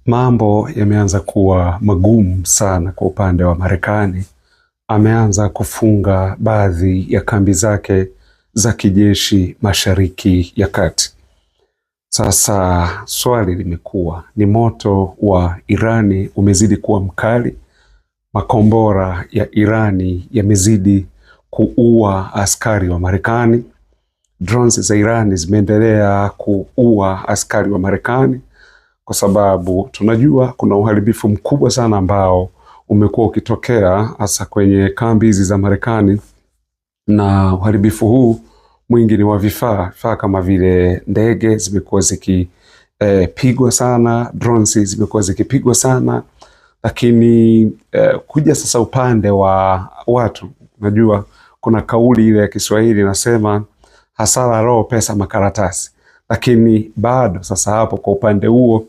Mambo yameanza kuwa magumu sana kwa upande wa Marekani. Ameanza kufunga baadhi ya kambi zake za kijeshi Mashariki ya Kati. Sasa swali limekuwa ni moto wa Irani umezidi kuwa mkali. Makombora ya Irani yamezidi kuua askari wa Marekani. Drones za Irani zimeendelea kuua askari wa Marekani, kwa sababu tunajua kuna uharibifu mkubwa sana ambao umekuwa ukitokea hasa kwenye kambi hizi za Marekani, na uharibifu huu mwingi ni wa vifaa kama vile ndege zimekuwa zikipigwa sana, drones zimekuwa zikipigwa sana. Lakini kuja sasa upande wa watu, unajua kuna kauli ile ya Kiswahili inasema hasara roho pesa makaratasi, lakini bado sasa hapo kwa upande huo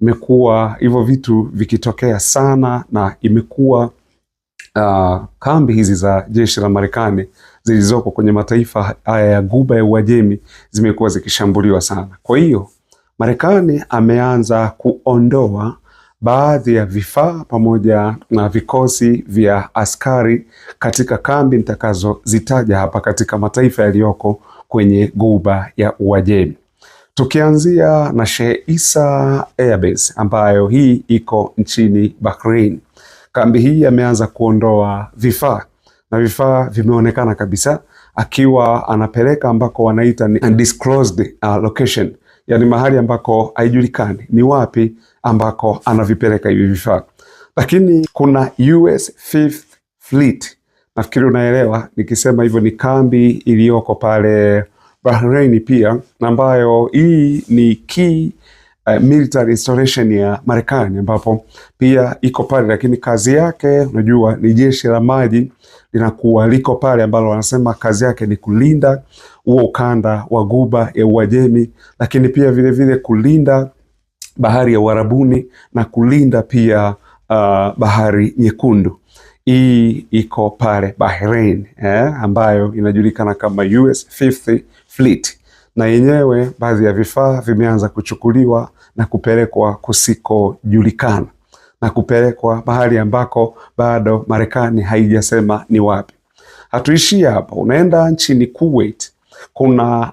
imekuwa hivyo vitu vikitokea sana, na imekuwa kambi hizi za jeshi la Marekani zilizoko kwenye mataifa haya ya Ghuba ya Uajemi zimekuwa zikishambuliwa sana. Kwa hiyo Marekani ameanza kuondoa baadhi ya vifaa pamoja na vikosi vya askari katika kambi nitakazozitaja hapa katika mataifa yaliyoko kwenye Ghuba ya Uajemi. Tukianzia na Sheikh Issa Airbase ambayo hii iko nchini Bahrain. Kambi hii ameanza kuondoa vifaa, na vifaa vimeonekana kabisa akiwa anapeleka ambako wanaita ni undisclosed location, yani mahali ambako haijulikani ni wapi ambako anavipeleka hivi vifaa. Lakini kuna US Fifth Fleet, nafikiri unaelewa nikisema hivyo, ni kambi iliyoko pale Bahrain pia, ambayo hii ni key military installation ya Marekani, ambapo pia iko pale, lakini kazi yake unajua ni jeshi la maji linakuwa liko pale, ambalo wanasema kazi yake ni kulinda huo ukanda wa Ghuba ya Uajemi, lakini pia vile vile kulinda bahari ya Uarabuni na kulinda pia bahari Nyekundu. Hii iko pale Bahrain ambayo inajulikana kama US Fifth Fleet, na yenyewe baadhi ya vifaa vimeanza kuchukuliwa na kupelekwa kusikojulikana na kupelekwa mahali ambako bado Marekani haijasema ni wapi. Hatuishii hapa, unaenda nchini Kuwait. Kuna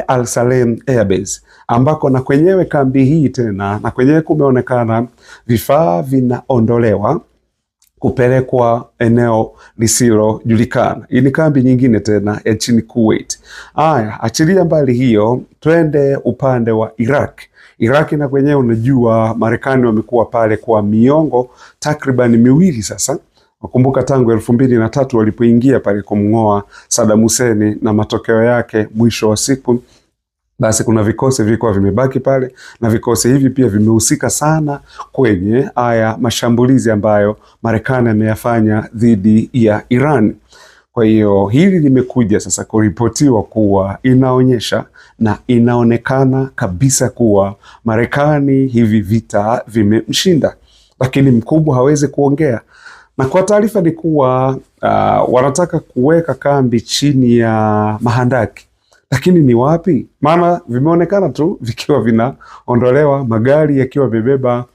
Al Salem Airbase ambako na kwenyewe kambi hii tena, na kwenyewe kumeonekana vifaa vinaondolewa kupelekwa eneo lisilojulikana. Hii ni kambi nyingine tena ya nchini Kuwait. Haya, achilia mbali hiyo, twende upande wa Iraq. Iraq na kwenyewe unajua Marekani wamekuwa pale kwa miongo takriban miwili sasa. Wakumbuka tangu 2003 walipoingia pale kumng'oa Saddam Hussein, na matokeo yake mwisho wa siku basi kuna vikosi vilikuwa vimebaki pale, na vikosi hivi pia vimehusika sana kwenye haya mashambulizi ambayo Marekani ameyafanya dhidi ya Iran. Kwa hiyo hili limekuja sasa kuripotiwa kuwa inaonyesha na inaonekana kabisa kuwa Marekani hivi vita vimemshinda, lakini mkubwa hawezi kuongea. Na kwa taarifa ni kuwa wanataka kuweka kambi chini ya mahandaki, lakini ni wapi? Maana vimeonekana tu vikiwa vinaondolewa, magari yakiwa yamebeba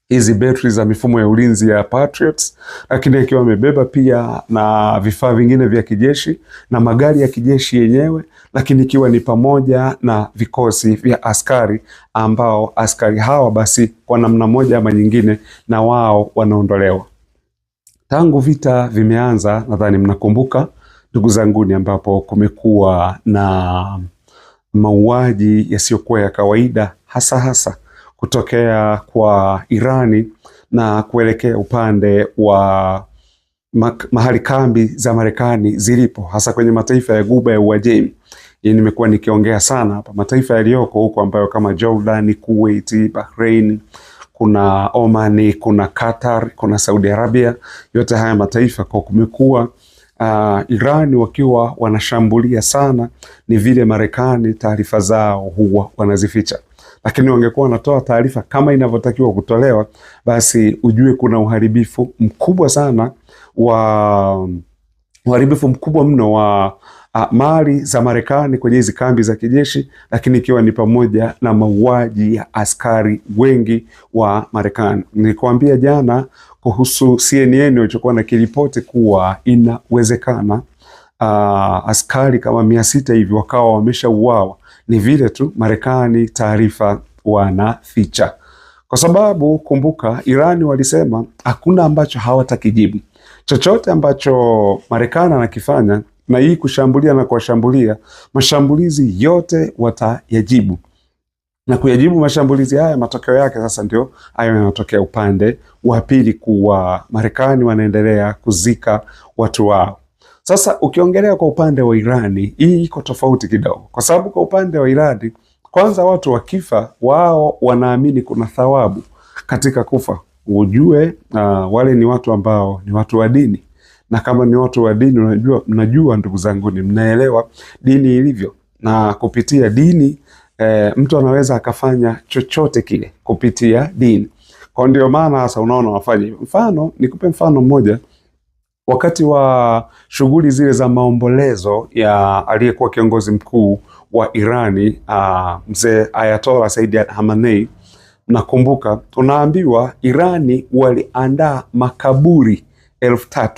hizi betri za mifumo ya ulinzi ya Patriots, lakini yakiwa yamebeba pia na vifaa vingine vya kijeshi na magari ya kijeshi yenyewe, lakini ikiwa ni pamoja na vikosi vya askari, ambao askari hawa basi kwa namna moja ama nyingine na wao wanaondolewa. Tangu vita vimeanza, nadhani mnakumbuka ndugu zanguni, ambapo kumekuwa na mauaji yasiyokuwa ya kawaida hasa kutokea kwa Irani na kuelekea upande wa mahali kambi za Marekani zilipo, hasa kwenye mataifa ya Ghuba ya Uajemi. Hii nimekuwa nikiongea sana hapa, mataifa yaliyoko huko ambayo kama Jordan, Kuwait, Bahrain, kuna Oman, kuna Qatar, kuna Saudi Arabia. Yote haya mataifa kwa kumekuwa Iran wakiwa wanashambulia sana, ni vile Marekani taarifa zao huwa wanazificha, lakini wangekuwa wanatoa taarifa kama inavyotakiwa kutolewa, basi ujue kuna uharibifu mkubwa sana wa uharibifu mkubwa mno wa mali za Marekani kwenye hizi kambi za kijeshi, lakini ikiwa ni pamoja na mauaji ya askari wengi wa Marekani. Nilikwambia jana kuhusu CNN walichokuwa na kiripoti kuwa inawezekana askari kama 600 hivi wakawa wameshauawa. Ni vile tu Marekani taarifa wanaficha, kwa sababu kumbuka, Irani walisema hakuna ambacho hawatakijibu. Chochote ambacho Marekani anakifanya, na hii kushambulia na kuwashambulia, mashambulizi yote watayajibu, na kuyajibu mashambulizi haya, matokeo yake sasa ndio hayo yanatokea upande wa pili, kuwa Marekani wanaendelea kuzika watu wao. Sasa ukiongelea kwa upande wa Irani, hii iko tofauti kidogo, kwa sababu kwa upande wa Irani, kwanza watu wakifa, wao wanaamini kuna thawabu katika kufa. Ujue wale ni watu ambao ni watu wa dini, na kama ni watu wa dini, mnajua ndugu zangu, ni mnaelewa dini ilivyo, na kupitia dini mtu anaweza akafanya chochote kile kupitia dini. Kwa ndio maana sasa unaona wafanye hivyo. Mfano, nikupe mfano mmoja. Wakati wa shughuli zile za maombolezo ya aliyekuwa kiongozi mkuu wa Irani, mzee Ayatollah Said Khamenei, nakumbuka tunaambiwa Irani waliandaa makaburi 3,000,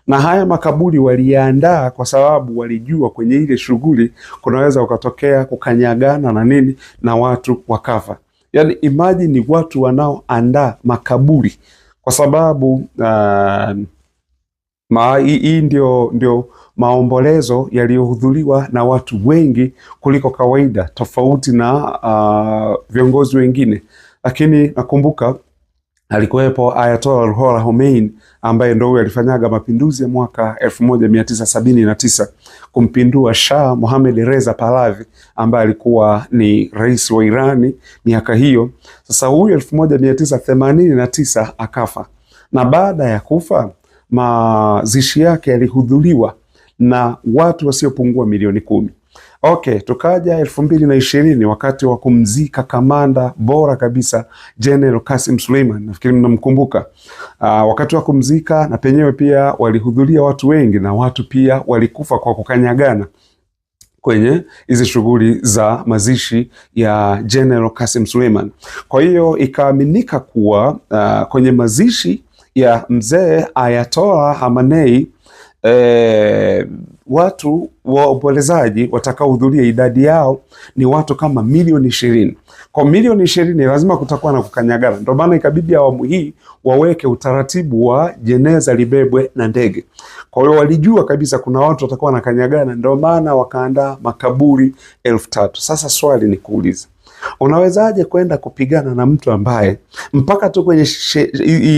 na haya makaburi waliandaa kwa sababu walijua kwenye ile shughuli kunaweza ukatokea kukanyagana na nini na watu wakafa. Yani imagine ni watu wanaoandaa makaburi, kwa sababu hii ndio maombolezo yaliyohudhuriwa na watu wengi kuliko kawaida, tofauti na viongozi wengine. Lakini nakumbuka alikuwepo Ayatollah Ruhollah Khomeini, ambaye ndio alifanyaga mapinduzi ya mwaka 1979 kumpindua Shah Mohammad Reza Pahlavi, ambaye alikuwa ni rais wa Irani miaka hiyo. Sasa huyu 1989 akafa, na baada ya kufa mazishi yake yalihudhuriwa na watu wasiopungua milioni 10. Okay, tukaja 2020 wakati wa kumzika kamanda bora kabisa General Qasem Soleimani, nafikiri mnamkumbuka. Wakati wa kumzika, na penyewe pia walihudhuria watu wengi, na watu pia walikufa kwa kukanyagana kwenye hizi shughuli za mazishi ya General Qasem Soleimani. Kwa hiyo ikaaminika kuwa kwenye mazishi ya mzee Ayatollah Khamenei, watu waombolezaji watakaohudhuria idadi yao ni watu kama milioni 20. Kwa milioni 20 lazima kutakuwa na kukanyagana. Ndio maana ikabidi awamu hii waweke utaratibu wa jeneza libebwe na ndege. Kwa hiyo walijua kabisa kuna watu watakuwa na kanyagana, ndio maana wakaandaa makaburi 3,000. Sasa swali ni kuuliza, unawezaje kwenda kupigana na mtu ambaye mpaka tu kwenye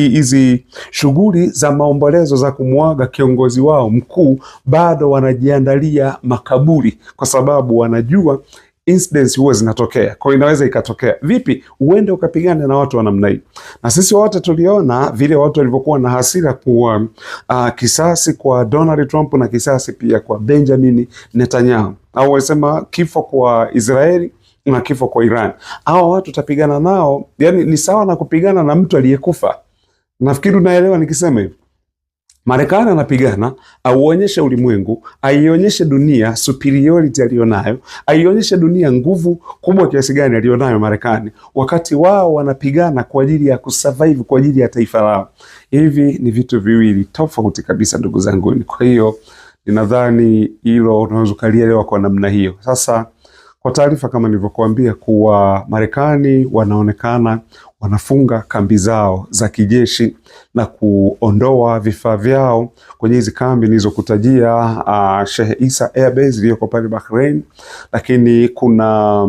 hizi shughuli za maombolezo za kumuaga kiongozi wao mkuu bado wanajiandalia makaburi, kwa sababu wanajua incidents huwa zinatokea. Kwa hiyo inaweza ikatokea vipi uende ukapigana na watu wa namna hii? Na sisi wote tuliona vile watu walivyokuwa na hasira kwa kisasi kwa Donald Trump na kisasi pia kwa Benjamin Netanyahu, au walisema kifo kwa Israeli na kifo kwa Iran. Hao watu utapigana nao, yani ni sawa na kupigana na mtu aliyekufa. Nafikiri unaelewa nikisema hivyo. Marekani anapigana auonyeshe ulimwengu, aionyeshe dunia superiority alionayo, aionyeshe dunia nguvu kubwa kiasi gani alionayo Marekani, wakati wao wanapigana kwa ajili ya kusurvive, kwa ajili ya taifa lao. Hivi ni vitu viwili tofauti kabisa ndugu zangu. Kwa hiyo ninadhani hilo unaweza kulielewa kwa namna hiyo. Sasa kwa taarifa kama nilivyokuambia kuwa Marekani wanaonekana wanafunga kambi zao za kijeshi na kuondoa vifaa vyao kwenye hizi kambi nilizokutajia, Sheikh Issa Air Base iliyoko pale Bahrain, lakini kuna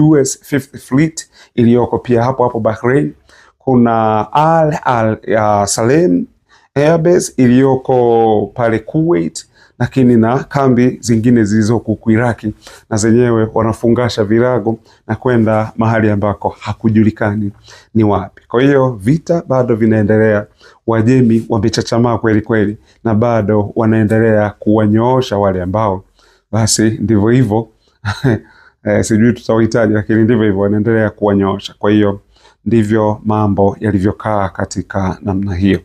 US Fifth Fleet iliyoko pia hapo hapo Bahrain, kuna Al Salem Air Base iliyoko pale Kuwait, lakini na kambi zingine zilizoko Iraki, na zenyewe wanafungasha virago na kwenda mahali ambako hakujulikani ni wapi. Kwa hiyo vita bado vinaendelea, Wajemi wamechachamaa kweli kweli, na bado wanaendelea kuwanyoosha wale ambao basi ndivyo hivyo sijui tutawahitaji, lakini ndivyo hivyo wanaendelea kuwanyoosha. Kwa hiyo ndivyo mambo yalivyokaa katika namna hiyo.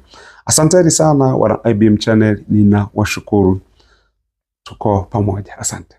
Asanteni sana wana IBM Channel, ninawashukuru. Tuko pamoja. Asante.